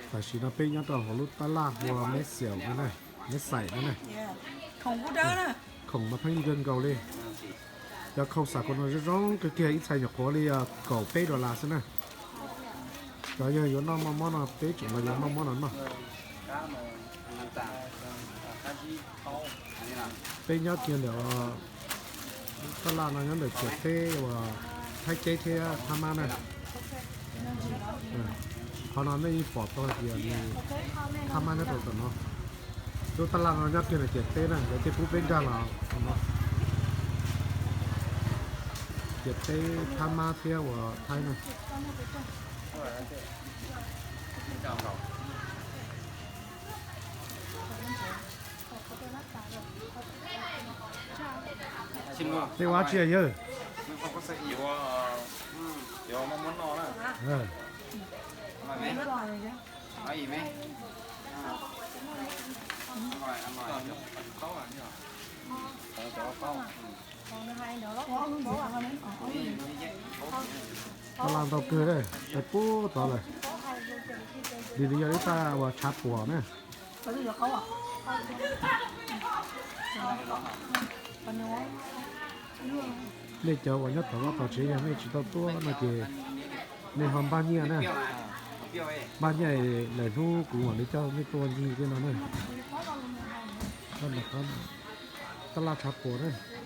แต่ชีน่าเป็นยังตัวหัวลูกตลาดหัวเม็ดเสียวนั่นไงเม็ดใสนั่นไง không có đỡ nè ของมาทั้งนี้เกินเก่าเลยแล้วเขาสากคนเราจะร้องก็เกี่ยอีใส่หยกหัวเลยเก่าเป๊ะดอลลาร์ซะนะก็ยังอยู่น้องมอมๆเป๊ะจุ่มมาอย่างมอนั่นมั้ง cá mà làm tạm cá chi khô này là เป็นยอดเทียนเดี๋ยวตลาดนั้นเดี๋ยวเก็บเท่ว่าให้เจ๊เท่ทำมาเนี่ยเขานอนไม่ปลอดตัวเดียวมีทำมาเนี่ยตัวเนาะตัวตลาดนั้นยอดเทียนเดี๋ยวเก็บเท่นะเดี๋ยวเจ๊ปุ๊บเป็นกันเราเนาะเก็บเท่ทำมาเที่ยวว่าไทยนะ chào cậu xin luôn เที่ยวว่าเชียร์เยอะ nhưng không có sẽ yếu yếu mong muốn nó nè เออ mà mấy nó rồi rồi chứ có gì mấy ăn rồi có à nhỉ có còn nó hai nữa có luôn bố ăn mấy đi đi chứ ตลาดต่อเกลือเลยแต่ปูต่อเลยดีดีอย่างนี้ตาว่าชัดปัวเนี่ย có gì được không ạ còn nữa เรียกเจ้าวันนี้แต่ว่าต่อเชียร์ไม่ชิดตัวนะเจในห้องบ้านเนี่ยนะ tiêu này tiêu ấy บ้านใหญ่เลยนู้กูหัวนี่เจ้าไม่ตัวยีกันนะเนี่ยนั่นแหละครับตลาดชัดปัวเนี่ย có